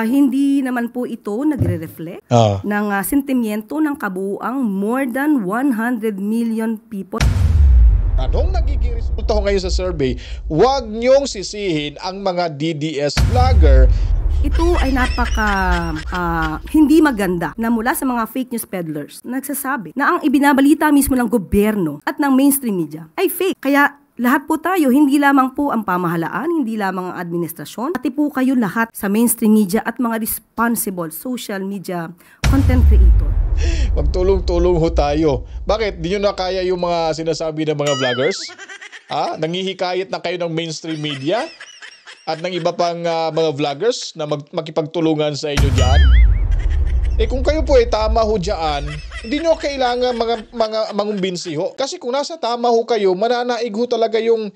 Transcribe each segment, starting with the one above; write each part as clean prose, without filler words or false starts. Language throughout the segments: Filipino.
Hindi naman po ito nagre-reflect ng sentimiento ng kabuuang more than 100 million people. Anong nagiging resulta ko ngayon sa survey? Huwag niyong sisihin ang mga DDS vlogger. Ito ay hindi maganda na mula sa mga fake news peddlers nagsasabi na ang ibinabalita mismo ng gobyerno at ng mainstream media ay fake. Kaya lahat po tayo, hindi lamang po ang pamahalaan, hindi lamang ang administrasyon, pati po kayo lahat sa mainstream media at mga responsible social media content creator. Magtulong-tulong ho tayo. Bakit? Di nyo na kaya yung mga sinasabi ng mga vloggers? Nangihikayat na kayo ng mainstream media? At ng iba pang mga vloggers na makipagtulungan sa inyo dyan? Kung kayo po tama ho dyan, hindi nyo kailangan mga mangumbinsi ho. Kasi kung nasa tama ho kayo, mananaig ho talaga yung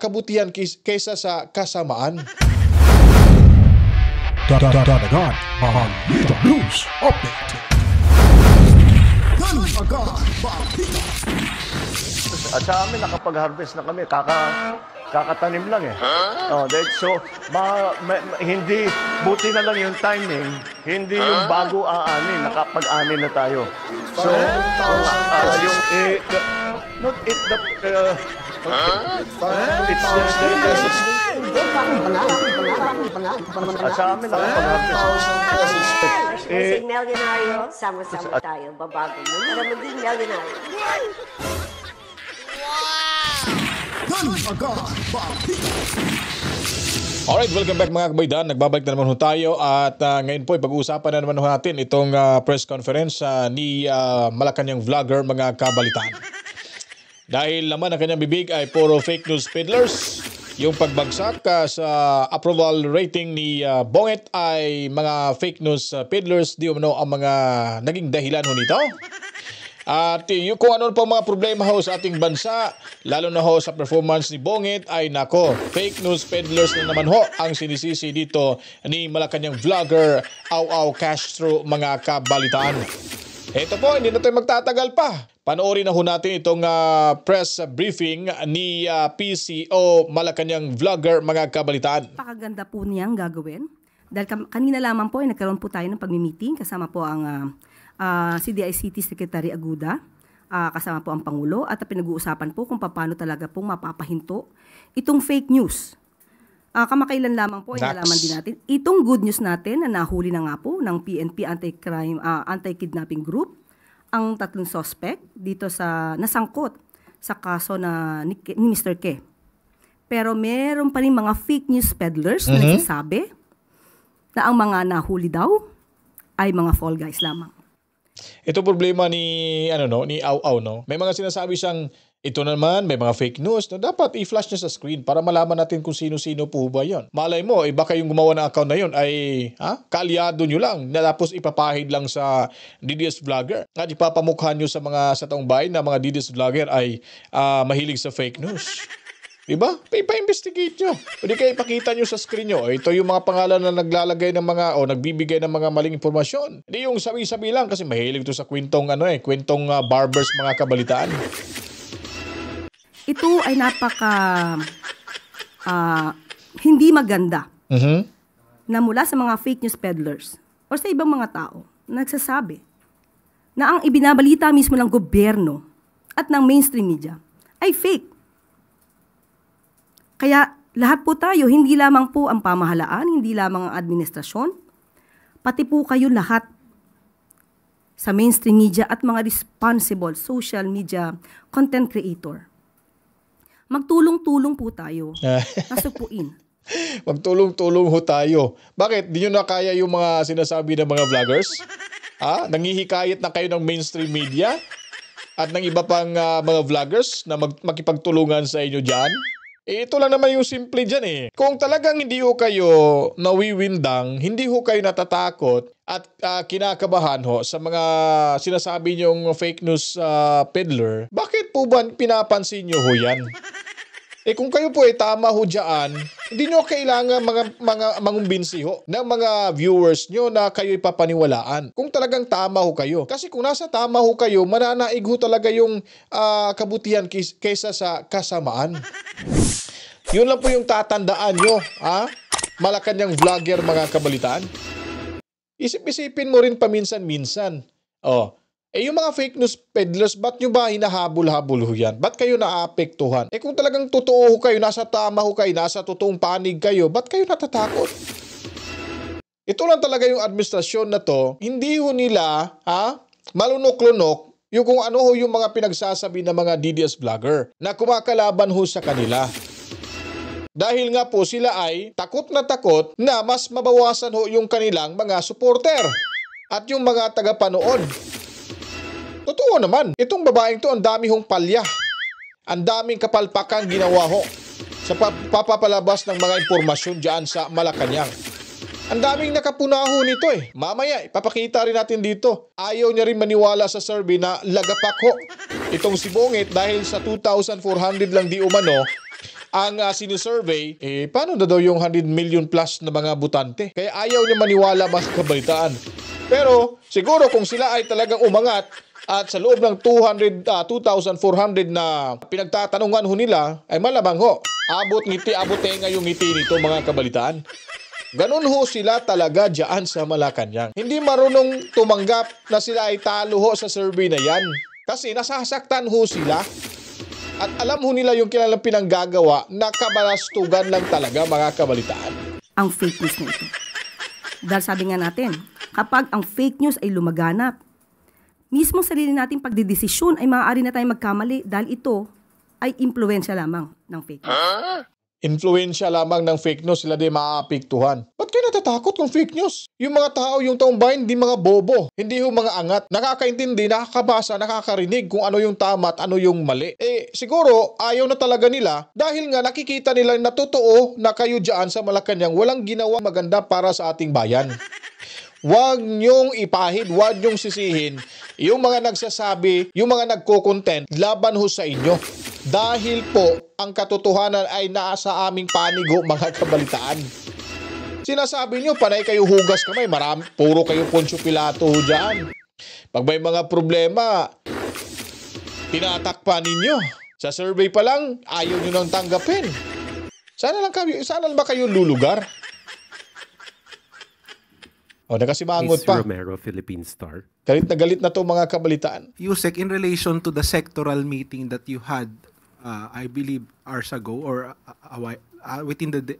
kabutihan kaysa sa kasamaan. Dadagan ang Balita News Update. At sa amin, nakapag-harvest na kami. Kakatanim lang eh. So, hindi, buti na lang yung timing, hindi yung bago aanin, nakapag-anin na tayo. So, at sa amin, nakapag-harvest. Maging milyonaryo, sama-sama tayo, babago mo para maging milyonaryo. Alright, welcome back mga kabaydan. Nagbabalik na naman ho tayo at ngayon po pag-uusapan na naman ho natin itong press conference ni Malacanang vlogger mga kabalitaan. Dahil naman ang kanyang bibig ay puro fake news peddlers, yung pagbagsak sa approval rating ni Bonget ay mga fake news peddlers, di umano ang mga naging dahilan ho nito. At yung kung ano pa mga problema ho sa ating bansa, lalo na ho sa performance ni Bonget, ay nako, fake news peddlers na naman ho ang sinisisi dito ni Malacanang vlogger Au Castro mga kabalitaan. Ito po, hindi na tayo magtatagal pa. Panoorin na ho natin itong press briefing ni PCO Malacanang vlogger mga kabalitaan. Pakaganda po niyang gagawin. Dahil kanina lamang po ay nagkaroon po tayo ng pagmi-meeting kasama po ang CDICT Secretary Aguda, kasama po ang Pangulo, at pinag-uusapan po kung paano talaga pong mapapahinto itong fake news. Kamakailan lamang po ay nalaman din natin itong good news natin na nahuli na nga po ng PNP Anti-Kidnapping Group ang 3 suspect dito sa nasangkot sa kaso ni Mr. K. Pero meron pa rin mga fake news peddlers na nagsasabi na ang mga nahuli daw ay mga fall guys lamang. Ito problema ni ni Au, no. May mga sinasabi siyang ito naman, may mga fake news, no, dapat i-flash niya sa screen para malaman natin kung sino-sino po ba 'yon. Malay mo, baka yung gumawa ng account na 'yon ay kaalyado nyo lang, na tapos ipapahid lang sa DDS vlogger. At ipapamukha nyo sa taong bayan na mga DDS vlogger ay mahilig sa fake news. Diba? Pa-investigate nyo. Pwede kayo ipakita nyo sa screen nyo. Ito yung mga pangalan na naglalagay ng mga nagbibigay ng mga maling impormasyon. Hindi yung sabi-sabi lang kasi mahilig ito sa kwentong kwentong barbers mga kabalitaan. Ito ay hindi maganda na mula sa mga fake news peddlers o sa ibang mga tao nagsasabi na ang ibinabalita mismo ng gobyerno at ng mainstream media ay fake. Kaya lahat po tayo, hindi lamang po ang pamahalaan, hindi lamang ang administrasyon, pati po kayo lahat sa mainstream media at mga responsible social media content creator. Magtulong-tulong po tayo. Nasupuin. Magtulong-tulong ho tayo. Bakit? Di nyo na kaya yung mga sinasabi ng mga vloggers? Nangihikayat na kayo ng mainstream media? At ng iba pang mga vloggers na makipagtulungan sa inyo dyan? Ito lang naman yung simple dyan eh. Kung talagang hindi ho kayo nawiwindang, hindi ho kayo natatakot at kinakabahan ho sa mga sinasabi nyong fake news peddler, bakit po ba pinapansin nyo ho yan? Kung kayo po tama ho dyan, hindi nyo kailangan mga mangumbinsi ho ng mga viewers nyo na kayo ipapaniwalaan. Kung talagang tama ho kayo. Kasi kung nasa tama ho kayo, mananaig ho talaga yung kabutihan kaysa sa kasamaan. Yun lang po yung tatandaan nyo. Malacanang vlogger mga kabalitaan? Isip-isipin mo rin paminsan-minsan. Oh, yung mga fake news peddlers, ba't nyo ba hinahabol-habol ho yan? Ba't kayo naapektuhan? Kung talagang totoo ho kayo, nasa tama ho kayo, nasa totoong panig kayo, ba't kayo natatakot? Ito lang talaga yung administrasyon na to, hindi ho nila, malunok-lunok, yung kung ano ho yung mga pinagsasabi ng mga DDS vlogger na kumakalaban ho sa kanila. Dahil nga po sila ay takot na mas mabawasan ho yung kanilang mga supporter at yung mga tagapanood. Totoo naman, itong babaeng to ang dami hong palya. Ang daming kapalpakan ginawa ho sa papapalabas ng mga impormasyon dyan sa Malacanang. Ang daming nakapunaho nito eh. Mamaya, ipapakita rin natin dito. Ayaw niya rin maniwala sa survey na lagapak ho. Itong si Bongit dahil sa 2,400 lang di umano ang sinisurvey, paano na daw yung 100 million plus na mga butante? Kaya ayaw niya maniwala mga kabalitaan. Pero siguro kung sila ay talagang umangat at sa loob ng 2,400 na pinagtatanungan ho nila, ay malamang ho, abot tenga yung ngiti nito mga kabalitaan. Ganun ho sila talaga dyan sa Malacanang. Hindi marunong tumanggap na sila ay talo ho sa survey na yan. Kasi nasasaktan ho sila. At alam ho nila yung kilalang pinanggagawa na kabalastugan lang talaga mga kabalitaan. Ang fake news na ito. Dahil sabi nga natin, kapag ang fake news ay lumaganap, mismo sarili nating pagdidesisyon ay maaari na tayong magkamali dahil ito ay impluwensya lamang ng fake news. Influensya lamang ng fake news, sila din maaapektuhan. Ba't kayo natatakot ng fake news? Yung mga tao, yung taong bayan, hindi mga bobo. Hindi yung mga angat. Nakakaintindi, nakakabasa, nakakarinig kung ano yung tama at ano yung mali. Siguro, ayaw na talaga nila dahil nga nakikita nila na totoo na kayo dyan sa Malacanang walang ginawa maganda para sa ating bayan. Huwag niyong ipahid, huwag niyong sisihin yung mga nagsasabi, yung mga nagko-content, laban ho sa inyo. Dahil po, ang katotohanan ay nasa aming panigo mga kabalitaan. Sinasabi niyo, panay kayo hugas kamay, puro kayo Poncio Pilato ho dyan. Pag may mga problema, tinatakpan ninyo. Sa survey pa lang, ayaw niyo nang tanggapin. Sana lang ba kayo lulugar? O, nakasimangot pa. Romero, Philippine Star. Galit na to mga kabalitaan. Yusek, in relation to the sectoral meeting that you had, I believe hours ago or within the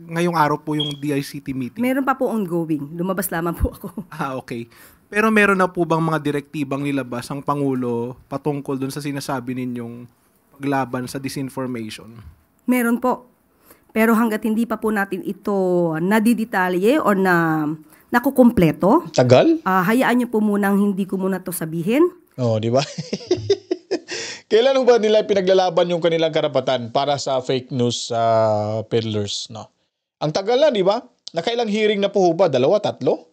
ngayong araw po yung DICT meeting. Meron pa po ongoing. Lumabas lamang po ako. Okay. Pero meron na po bang mga direktibang nilabas ang Pangulo patungkol dun sa sinasabi ninyong paglaban sa disinformation? Meron po. Pero hanggat hindi pa po natin ito nadidetalye or nakukumpleto, Tagal? Hayaan niyo po munang hindi ko muna to sabihin. Oh, di ba? Kailan ba nila pinaglalaban yung kanilang karapatan para sa fake news peddlers, no? Ang tagal na, di ba? Nakailang hearing na po ba? 2, 3?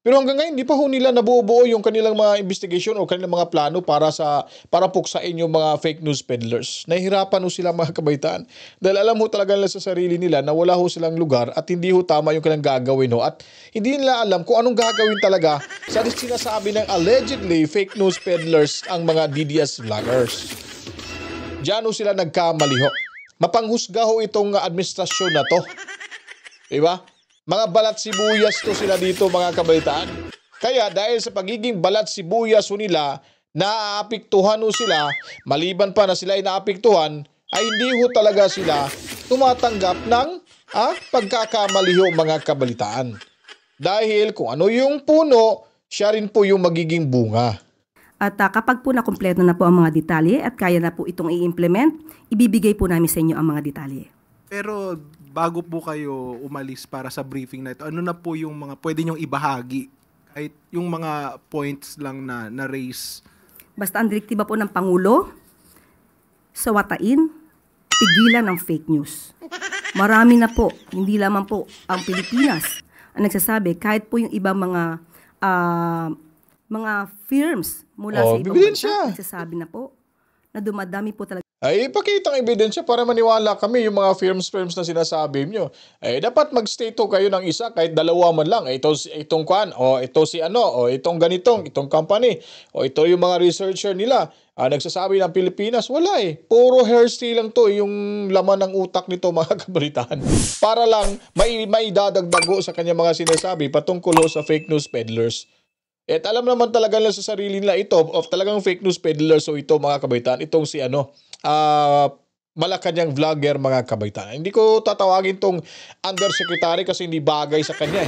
Pero hanggang ngayon, di pa ho nila nabubuo yung kanilang mga investigation o kanilang mga plano para puksain yung mga fake news peddlers. Nahihirapan ho sila mga kabaitaan. Dahil alam ho talaga nila sa sarili nila na wala ho silang lugar at hindi ho tama yung kanilang gagawin ho. At hindi nila alam kung anong gagawin talaga sa sinasabi ng allegedly fake news peddlers ang mga DDS vloggers. Diyan ho sila nagkamali ho. Mapanghusga ho itong administrasyon na to. Diba? Mga balat sibuyas to sila dito mga kabalitaan. Kaya dahil sa pagiging balat sibuyas ho nila, naaapektuhan ho sila, maliban pa na sila ay naapektuhan, ay hindi ho talaga sila tumatanggap ng pagkakamali ho mga kabalitaan. Dahil kung ano yung puno, siya rin po yung magiging bunga. At kapag po nakumpleto na po ang mga detalye at kaya na po itong i-implement, ibibigay po namin sa inyo ang mga detalye. Pero bago po kayo umalis para sa briefing na ito, ano na po yung mga pwede nyong ibahagi? Kahit yung mga points lang na raise. Basta ang direktiba po ng Pangulo, sawatain, pigilan ang fake news. Marami na po, hindi lamang po ang Pilipinas ang nagsasabi, kahit po yung ibang mga firms mula sa ibang bansa, nagsasabi na po na dumadami po talaga. Ay ipakita ang ebidensya para maniwala kami yung mga firms na sinasabi nyo. Dapat mag-state kayo ng isa kahit dalawa man lang. Itong kwan, o ito si ano, o itong itong company, o ito yung mga researcher nila. Nagsasabi ng Pilipinas, wala puro hearsay lang to yung laman ng utak nito mga kabalitaan. Para lang may dadagdago sa kanya mga sinasabi patungkol sa fake news peddlers. At alam naman talaga nila sa sarili nila ito of talagang fake news peddlers. So ito mga kabaitan, itong si Malacanang vlogger mga kabaitan. Hindi ko tatawagin tong undersecretary kasi hindi bagay sa kanya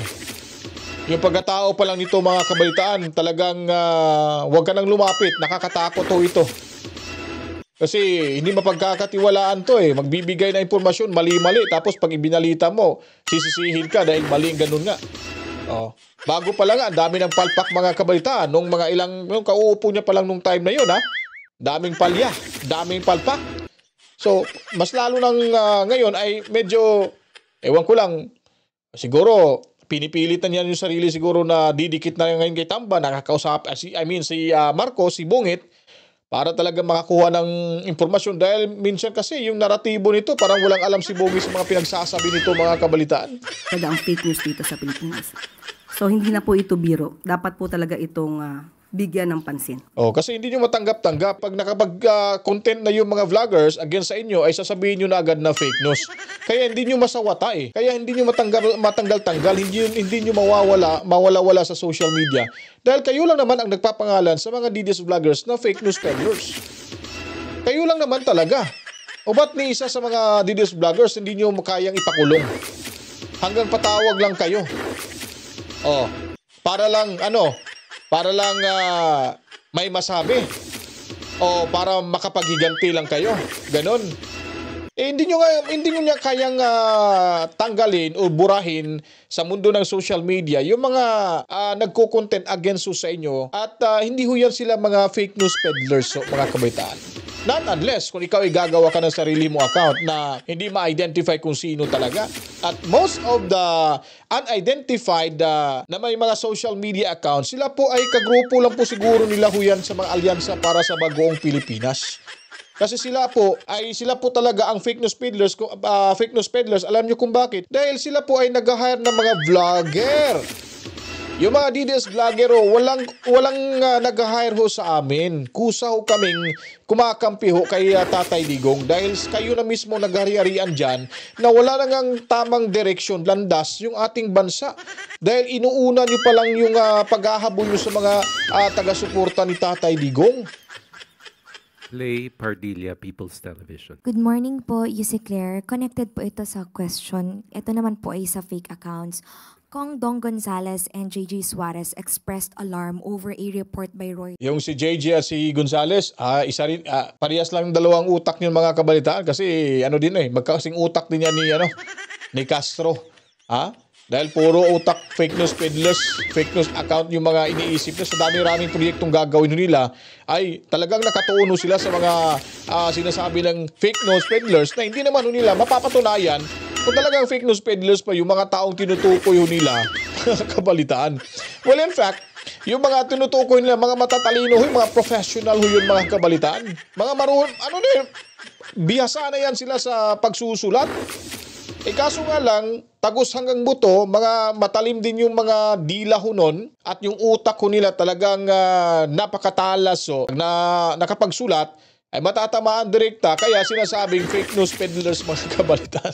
Yung pagkatao pa lang nito mga kabaitan, talagang wag ka nang lumapit, nakakatakot ito. Kasi hindi mapagkakatiwalaan to Magbibigay na impormasyon, mali-mali. Tapos pag ibinalita mo, sisisihin ka dahil maling ganun nga. Bago pa lang ang dami ng palpak mga kabalitaan. Nung kauupo niya pa lang nung time na yun daming palya, daming palpak. So, mas lalo nang ngayon ay medyo, ewan ko lang, siguro, pinipilit na niya yung sarili siguro na didikit na ngayon kay Tamba, nakakausap, si Marcos, si Bungit, para talaga makakuha ng impormasyon. Dahil minsan kasi yung naratibo nito, parang walang alam si Bungit sa mga pinagsasabi nito mga kabalitaan. Talaga ang fake news dito sa Pilipinas. So, hindi na po ito biro. Dapat po talaga itong bigyan ng pansin. Kasi hindi nyo matanggap-tanggap. Pag nakapag-content na yung mga vloggers against sa inyo, ay sasabihin nyo na agad na fake news. Kaya hindi nyo masawata Kaya hindi nyo matanggal-tanggal. Hindi nyo mawala-wala sa social media. Dahil kayo lang naman ang nagpapangalan sa mga DDS vloggers na fake news peddlers. Kayo lang naman talaga. O ba't ni isa sa mga DDS vloggers hindi nyo makayang ipakulong? Hanggang patawag lang kayo. Para lang may masabi. Para makapaghiganti lang kayo. Ganon. Hindi nyo niya kayang tanggalin o burahin sa mundo ng social media yung mga nagko-content against sa inyo at hindi yan sila mga fake news peddlers mga kabaitaan. Not unless kung ikaw ay gagawa ka ng sarili mo account na hindi ma-identify kung sino talaga. At most of the unidentified na may mga social media accounts, sila po ay kagrupo lang po siguro nila yan sa mga alyansa para sa bagoong Pilipinas. Kasi sila po talaga ang fake news peddlers. Alam niyo kung bakit? Dahil sila po ay nag-hire ng mga vlogger. Yung mga DDS vlogger walang nag-hire sa amin. Kusa kaming kumakampi kay Tatay Digong dahil kayo na mismo naghari-harian dyan na wala nang tamang direksyon, landas yung ating bansa. Dahil inuuna nyo pa lang yung paghahabol nyo sa mga taga-suporta ni Tatay Digong. Lay Pardilla, People's Television. Good morning po, Yussi Claire. Connected po ito sa question. Ito naman po ay sa fake accounts. Kong Dong Gonzales and JJ Suarez expressed alarm over a report by Reuters. Yung si JJ at si Gonzales, isa rin, parehas lang dalawang utak niyo mga kabalitaan kasi magkasing utak din yan ni Castro. Dahil puro utak fake news peddlers, fake news account yung mga iniisip na sa dami-raming proyektong gagawin nila ay talagang nakatuon sila sa mga sinasabi ng fake news peddlers na hindi naman nila mapapatunayan kung talagang fake news peddlers pa yung mga taong tinutukoy nila kabalitaan. Well, in fact, yung mga tinutukoy nila, mga matatalino, yung mga professional yung mga kabalitaan. Mga marunong, bihasa na yan sila sa pagsusulat. Kaso nga lang, tagos hanggang buto, mga matalim din yung mga dila nun at yung utak nila talagang napakatalas na nakapagsulat ay matatamaan direkta kaya sinasabing fake news peddlers mga kabalitan.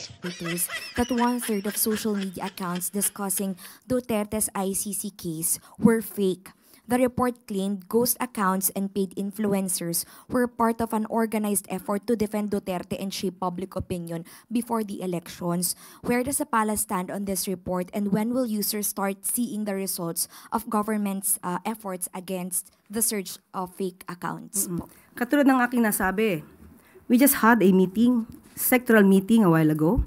That 1/3 of social media accounts discussing Duterte's ICC case were fake. The report claimed ghost accounts and paid influencers were part of an organized effort to defend Duterte and shape public opinion before the elections. Where does the palace stand on this report, and when will users start seeing the results of government's efforts against the surge of fake accounts? Katulad ng aking nasabi, we just had a meeting, sectoral meeting a while ago,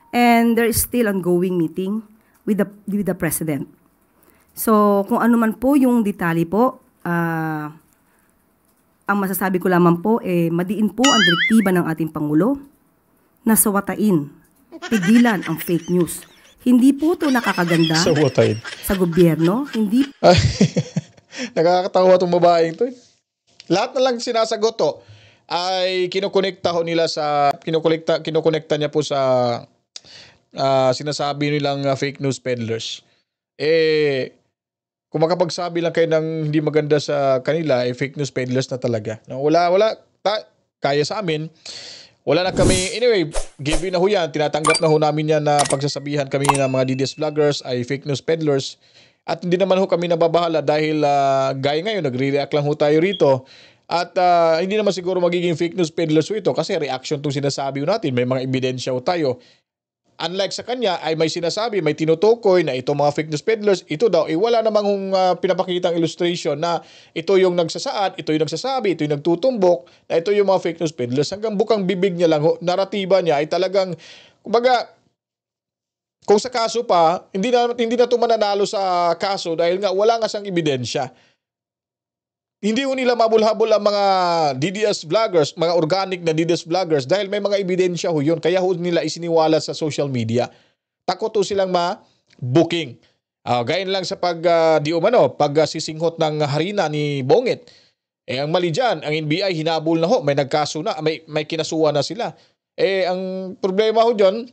and there is still ongoing meeting with the President. So, kung ano man po yung detalye po, ang masasabi ko lamang po, madiin po ang direktiba ng ating Pangulo na sawatain, pigilan ang fake news. Hindi po ito nakakaganda sa gobyerno. Hindi. Nakakatawa itong babaeng ito. Lahat na lang sinasagot to. ay kinukonekta niya po sa sinasabi nilang fake news peddlers. Kung makapagsabi lang kayo ng hindi maganda sa kanila, fake news peddlers na talaga. No, kaya sa amin, wala na kami, anyway, give na ho yan, tinatanggap na ho namin yan na pagsasabihan kami ng mga DDS vloggers ay fake news peddlers. At hindi naman ho kami nababahala dahil gaya ngayon, nagre-react lang ho tayo rito. At hindi naman siguro magiging fake news peddlers ho ito kasi reaction itong sinasabi ho natin, may mga ebidensya ho tayo. Unlike sa kanya ay may sinasabi, may tinutukoy na ito mga fake news peddlers, ito daw, wala namang pinapakitang illustration na ito yung nagsasaad, ito yung nagsasabi, ito yung nagtutumbok, na ito yung mga fake news peddlers. Hanggang bukang bibig niya lang, naratiba niya ay talagang, kumbaga, kung sa kaso pa, hindi na ito mananalo sa kaso dahil nga wala nga siyang ebidensya. Hindi ho nila mabulhabol ang mga DDS vloggers, mga organic na DDS vloggers dahil may mga ebidensya ho yun. Kaya ho nila isiniwala sa social media. Takot ho silang ma-booking. Gaya lang sa pagsisinghot ng harina ni Bongit. Ang mali dyan, ang NBI hinabol na ho, may nagkaso na, may kinasuwa na sila. Ang problema ho dyan,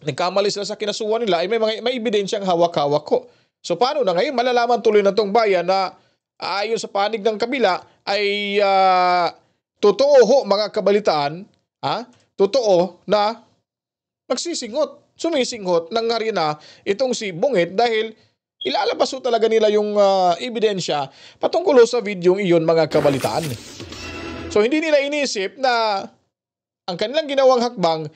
nagkamali sila sa kinasuwa nila, may ebidensyang hawak-hawak ho. So paano na ngayon? Malalaman tuloy na tong bayan na ayon sa panig ng kabila ay totoo ho mga kabalitaan, totoo na sumisinghot ng harina itong si Bongit dahil ilalabas ho talaga nila yung ebidensya patungkol sa videong iyon mga kabalitaan. So hindi nila inisip na ang kanilang ginawang hakbang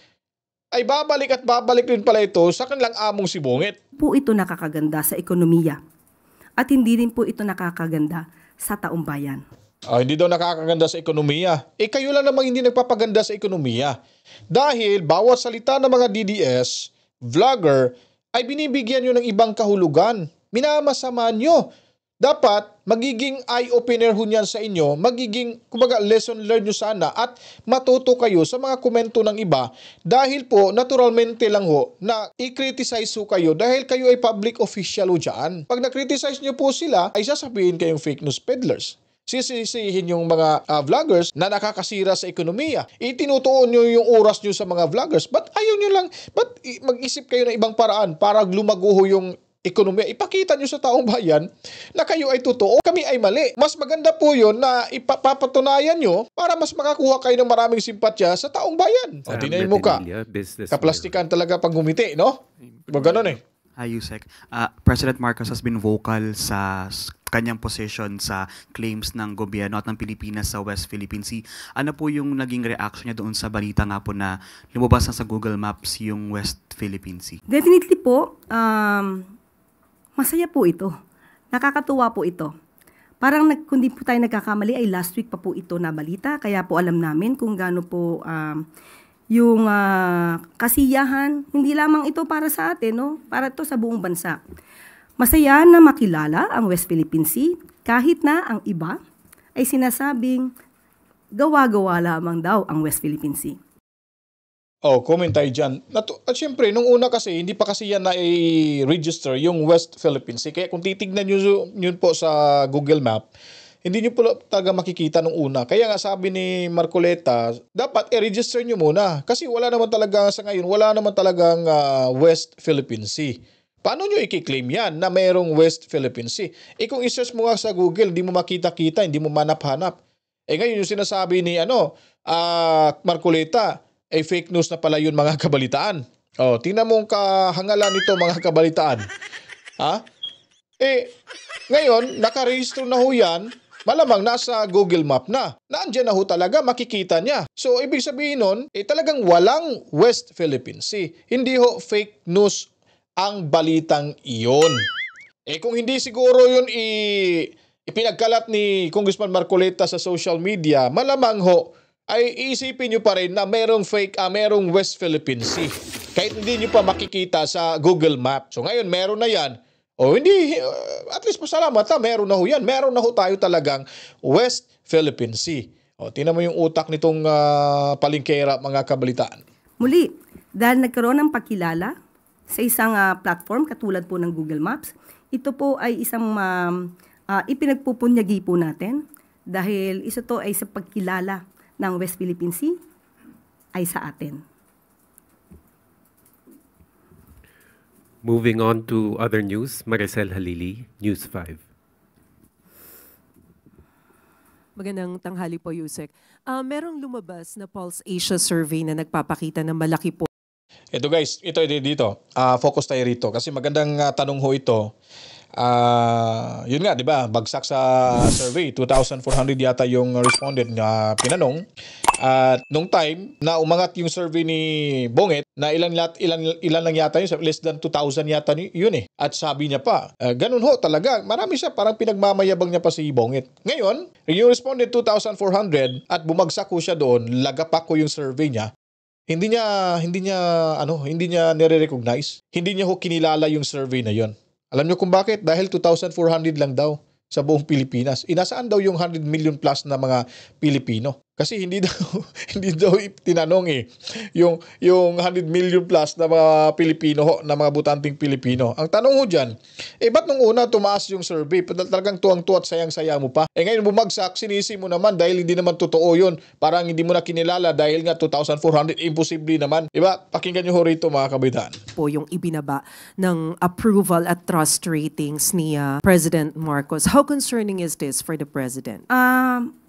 ay babalik din pala ito sa kanilang among si Bongit. Po ito nakakaganda sa ekonomiya. At hindi rin po ito nakakaganda sa taong bayan. Hindi daw nakakaganda sa ekonomiya. Kayo lang namang hindi nagpapaganda sa ekonomiya. Dahil bawat salita ng mga DDS, vlogger, ay binibigyan nyo ng ibang kahulugan. Minamasama nyo. Dapat, magiging eye-opener ho niyan sa inyo, magiging, kumbaga, lesson learned nyo sana at matuto kayo sa mga komento ng iba dahil po, naturalmente lang ho, na i-criticize ho kayo dahil kayo ay public official ho dyan. Pag na-criticize nyo po sila, ay sasabihin kayong fake news peddlers. Sisisihin yung mga vloggers na nakakasira sa ekonomiya. Itinutuon nyo yung oras nyo sa mga vloggers. Ba't ayaw nyo lang, ba't mag-isip kayo ng ibang paraan para lumaguho yung ekonomiya? Ipakita nyo sa taong bayan na kayo ay totoo, kami ay mali. Mas maganda po yun na ipapatunayan nyo para mas makakuha kayo ng maraming simpatya sa taong bayan. Tingnan mo ka. Kaplastikan talaga pag gumiti, no? Diba ganun eh? Hi, Yusek. President Marcos has been vocal sa kanyang position sa claims ng gobyerno at ng Pilipinas sa West Philippine Sea. Ano po yung naging reaction niya doon sa balita nga po na lumabas na sa Google Maps yung West Philippine Sea? Definitely po, masaya po ito. Nakakatuwa po ito. Parang kung di po tayo nagkakamali ay last week pa po ito na balita. Kaya po alam namin kung gaano po yung kasiyahan. Hindi lamang ito para sa atin, no? Para ito sa buong bansa. Masaya na makilala ang West Philippine Sea kahit na ang iba ay sinasabing gawa-gawa lamang daw ang West Philippine Sea. Comment tayo dyan. At syempre, nung una kasi, hindi pa kasi yan na i-register yung West Philippine Sea. Kaya kung titignan nyo yun po sa Google Map, hindi nyo po talaga makikita nung una. Kaya nga sabi ni Marcoleta, dapat i-register nyo muna. Kasi wala naman talaga sa ngayon, wala naman talagang West Philippine Sea. Paano nyo i-claim yan na mayroong West Philippine Sea? Kung i-search mo nga sa Google, hindi mo makita-kita, hindi mo manap-hanap. Ngayon yung sinasabi ni Marcoleta, fake news na pala yun mga kabalitaan. Tingnan mo ang kahangalan nito mga kabalitaan. Ngayon, nakarehistro na ho yan, malamang nasa Google Map na. Naandyan na ho talaga, makikita niya. So, ibig sabihin nun, talagang walang West Philippine Sea. Hindi ho fake news ang balitang iyon. Kung hindi siguro yun ipinagkalat ni Congressman Marcoleta sa social media, malamang ho, ay iisipin nyo pa rin na merong merong West Philippine Sea. Kahit hindi nyo pa makikita sa Google Map. So ngayon, meron na yan. Hindi, at least pasalamat na, meron na ho yan. Meron na ho tayo talagang West Philippine Sea. Tingnan mo yung utak nitong palingkera, mga kabalitaan. Muli, dahil nagkaroon ng pagkilala sa isang platform katulad po ng Google Maps, ito po ay isang ipinagpupunyagi po natin dahil isa to ay sa pagkilala ng West Philippine Sea ay sa atin. Moving on to other news, Maricel Halili, News 5. Magandang tanghali po, Yusek. Merong lumabas na Pulse Asia survey na nagpapakita na malaki po. Ito guys, ito dito. Focus tayo rito kasi magandang tanong ho ito. Yun nga, di ba? Bagsak sa survey. 2,400 yata yung respondent na pinanong. At nung time na umangat yung survey ni Bonget, na ilan lang yata yun, less than 2,000 yata yun eh. At sabi niya pa, ganun ho talaga. Marami siya, parang pinagmamayabang niya pa si Bonget. Ngayon, yung respondent 2,400 at bumagsak ko siya doon, lagapak ko yung survey niya. Hindi niya nire-recognize. Hindi niya ho kinilala yung survey na yon. Alam niyo kung bakit? Dahil 2,400 lang daw sa buong Pilipinas. Inasaan daw yung 100 million plus na mga Pilipino? Kasi hindi daw tinanong yung 100 million plus na mga Pilipino ho, na mga butanteng Pilipino. Ang tanong ho dyan, ba't nung una tumaas yung survey? Talagang tuwang-tuwa at sayang-saya mo pa. Ngayon bumagsak, sinisi mo naman dahil hindi naman totoo yun. Parang hindi mo na kinilala dahil nga 2,400, imposible naman. Diba? Pakinggan nyo ho rito mga kabataan. Po yung ibinaba ng approval at trust ratings ni President Marcos. How concerning is this for the President?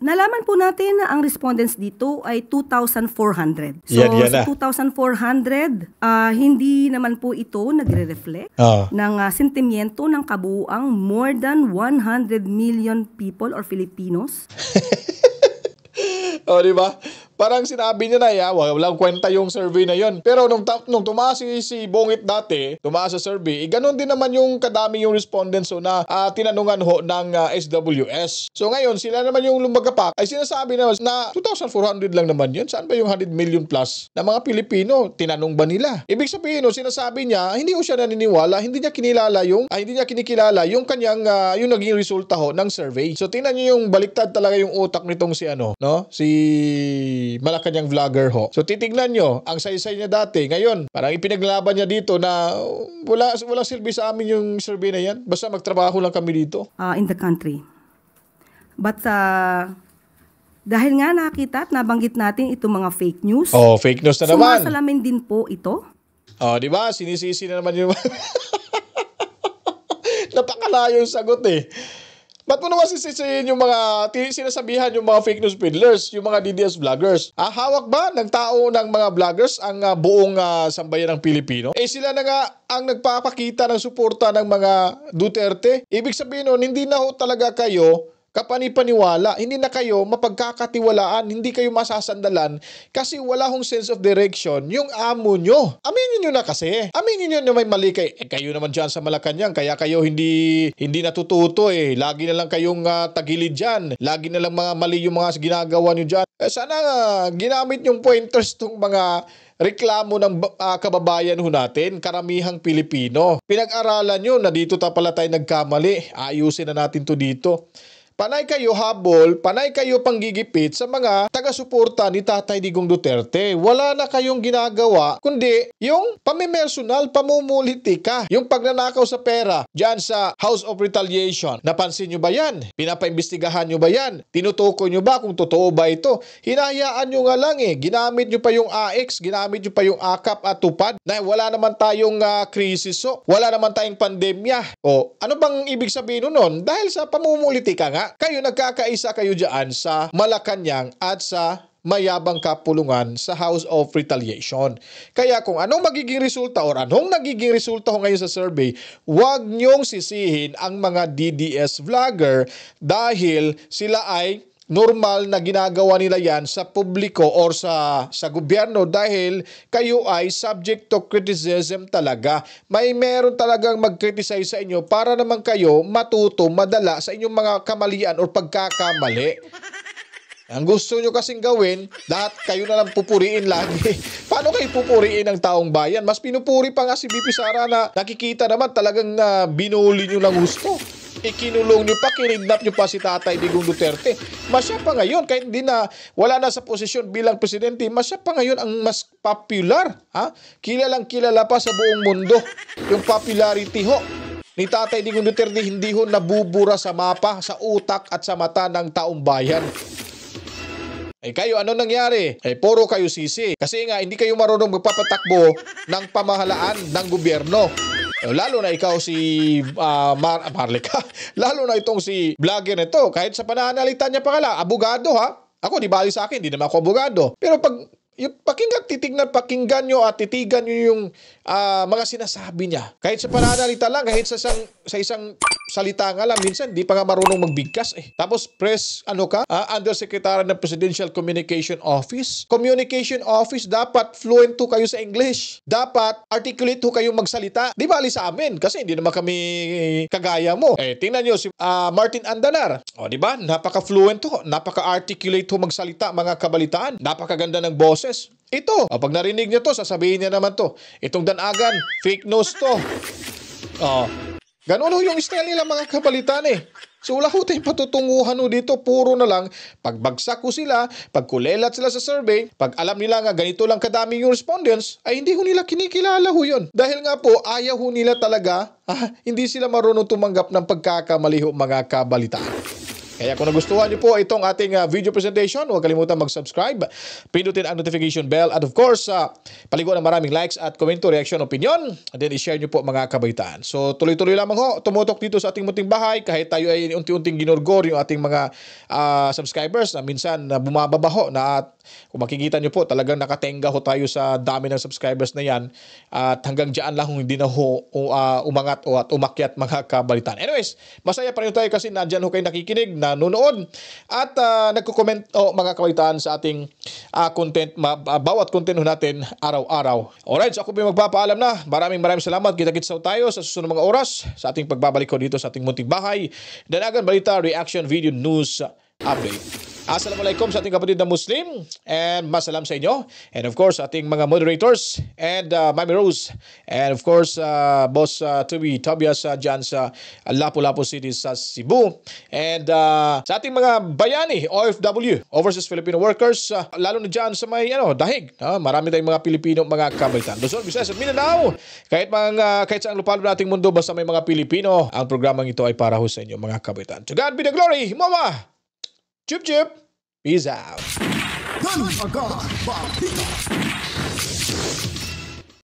Nalaman po natin na ang respondents dito ay 2,400. So, Yan sa na. 2,400, hindi naman po ito nagre-reflect ng sentimiento ng kabuuang more than 100 million people or Filipinos. O, di ba? Parang sinabi niya na, walang kwenta yung survey na yon. Pero nung tumaas si Bongit dati, tumaas sa survey, ganun din naman yung kadami yung respondents na tinanungan ho ng SWS. So ngayon, sila naman yung lumagapak, ay sinasabi na 2,400 lang naman yun. Saan ba yung 100 million plus na mga Pilipino? Tinanong ba nila? Ibig sabihin, sinasabi niya, hindi ko siya naniniwala, hindi niya kinikilala yung kanyang, yung naging resulta ho ng survey. So tingnan niyo yung baliktad talaga yung utak nitong si Malacanang vlogger ho. So titignan nyo, ang saysay niya dati, ngayon, parang ipinaglaban niya dito na wala silbi sa amin yung survey na yan. Basta magtrabaho lang kami dito. In the country. But dahil nga nakita at nabanggit natin itong mga fake news. Fake news na naman. Sumasalamin din po ito. Di ba? Sinisisi na naman yung napakalayo yung sagot eh. Ba't mo naman sisisihin yung mga sinasabihan yung mga fake news peddlers, yung mga DDS vloggers? Hawak ba ng tao ng mga vloggers ang buong sambayan ng Pilipino? Sila na nga ang nagpapakita ng suporta ng mga Duterte. Ibig sabihin nun, hindi na ho talaga kayo kapanipaniwala, hindi na kayo mapagkakatiwalaan, hindi kayo masasandalan kasi wala hong sense of direction yung amo nyo. Aminin nyo na kasi. Aminin nyo na may mali kayo naman dyan sa Malacanang, kaya kayo hindi natututo Lagi na lang kayong tagilid dyan. Lagi na lang mga mali yung mga ginagawa nyo dyan. Sana ginamit yung pointers tong mga reklamo ng kababayan ho natin, karamihang Pilipino. Pinag-aralan nyo na dito pala tayo nagkamali. Ayusin na natin to dito. Panay kayo habol, panay kayo panggigipit sa mga taga-suporta ni Tatay Digong Duterte. Wala na kayong ginagawa, kundi yung pamimersonal, pamumulitika, yung pagnanakaw sa pera dyan sa House of Retaliation. Napansin nyo ba yan? Pinapaimbestigahan nyo ba yan? Tinutukoy nyo ba kung totoo ba ito? Hinahayaan nyo nga lang Ginamit nyo pa yung AX, ginamit nyo pa yung AKAP at TUPAD na wala naman tayong krisis, wala naman tayong pandemya. Ano bang ibig sabihin nun? Dahil sa pamumulitika nga, kayo nagkakaisa kayo dyan sa Malacanang at sa mayabang kapulungan sa House of Retaliation. Kaya kung anong magiging resulta or anong nagiging resulta ko ngayon sa survey, huwag nyong sisihin ang mga DDS vlogger dahil sila ay normal na ginagawa nila yan sa publiko or sa gobyerno dahil kayo ay subject to criticism talaga. Meron talagang mag-criticize sa inyo para naman kayo matuto, madala sa inyong mga kamalian or pagkakamali. Ang gusto nyo kasing gawin, lahat kayo na lang pupuriin lagi. Paano kayo pupuriin ang taong bayan? Mas pinupuri pa nga si BP Sara na nakikita naman talagang binuli nyo ng gusto. Ikinulong nyo pa, kinidnap nyo pa si Tatay Digong Duterte. Masya pa ngayon, kahit hindi na wala na sa posisyon bilang presidente, masya pa ngayon ang mas popular. Kilalang kilala pa sa buong mundo. Yung popularity ho ni Tatay Digong Duterte hindi ho nabubura sa mapa, sa utak at sa mata ng taong bayan. Eh kayo, ano nangyari? Eh puro kayo sisi. Kasi nga, hindi kayo marunong magpapatakbo ng pamahalaan ng gobyerno. Eh, lalo na ikaw si Marlica. Lalo na itong si vlogger nito. Kahit sa pananalita niya pa kala, abogado ha. Ako, di bali sa akin, di naman ako abogado. Pero pag yung pakinggan nyo at titigan nyo yung mga sinasabi niya. Kahit sa pananalita lang, kahit sa isang salita nga lang, minsan di pa nga marunong magbigkas eh. Tapos press, Undersecretary ng Presidential Communication Office. Communication Office, dapat fluent to kayo sa English. Dapat articulate to kayong magsalita. Di bali sa amin, kasi hindi naman kami kagaya mo. Eh, tingnan nyo si Martin Andanar. O, di ba? Napaka-fluent to, napaka-articulate to magsalita, mga kabalitaan. Napakaganda ng boses. Ito, pag narinig niyo to, sasabihin niya naman to. Itong danagan, fake news to. Ganun yung style nila mga kabalitaan eh. So wala ho tayong patutunguhan ho dito. Puro na lang, pagbagsak ko sila, pagkulelat sila sa survey, pag alam nila nga ganito lang kadami yung respondents, ay hindi ho nila kinikilala ho yun. Dahil nga po, ayaw ho nila talaga, hindi sila marunong tumanggap ng pagkakamali ho mga kabalitaan. Kaya kung nagustuhan niyo po itong ating video presentation, huwag kalimutan mag-subscribe, pindutin ang notification bell, at of course, paligo ng maraming likes at komento, reaction, opinion, and then i-share niyo po mga kabaitaan. So tuloy-tuloy lamang ho, tumutok dito sa ating munting bahay, kahit tayo ay unti-unting ginurgor yung ating mga subscribers na minsan bumababa ho, na at kung makikita niyo po, talagang nakatenga ho tayo sa dami ng subscribers na yan, at hanggang dyan lang hindi na ho umangat o at umakyat mga kabalitaan. Anyways, masaya pa rin tayo kasi nandyan ho kayo nakikinig, nanonood at nagko-comment mga kabalitaan sa ating content, bawat content natin araw-araw. Alright, so ako po magpapaalam na. Maraming salamat. Kita-kits tayo sa susunod mga oras sa ating pagbabalik ko dito sa ating munting bahay. Danagan Balita, Reaction Video News Update. Assalamualaikum sa ating kapatid na Muslim, and masalam sa inyo, and of course ating mga moderators and Mami Rose, and of course Boss Tobias dyan sa Lapu-Lapu City sa Cebu, and sa ating mga bayani OFW, Overseas Filipino Workers, lalo na dyan sa may dahig, marami tayong mga Pilipino mga kabaitan, Luzon, Visayas at Mindanao, kahit sa ang lupalop nating mundo, basta may mga Pilipino, ang programang ito ay para ho sa inyo mga kabaitan. To God be the glory, Mama! Chup chup. Peace out.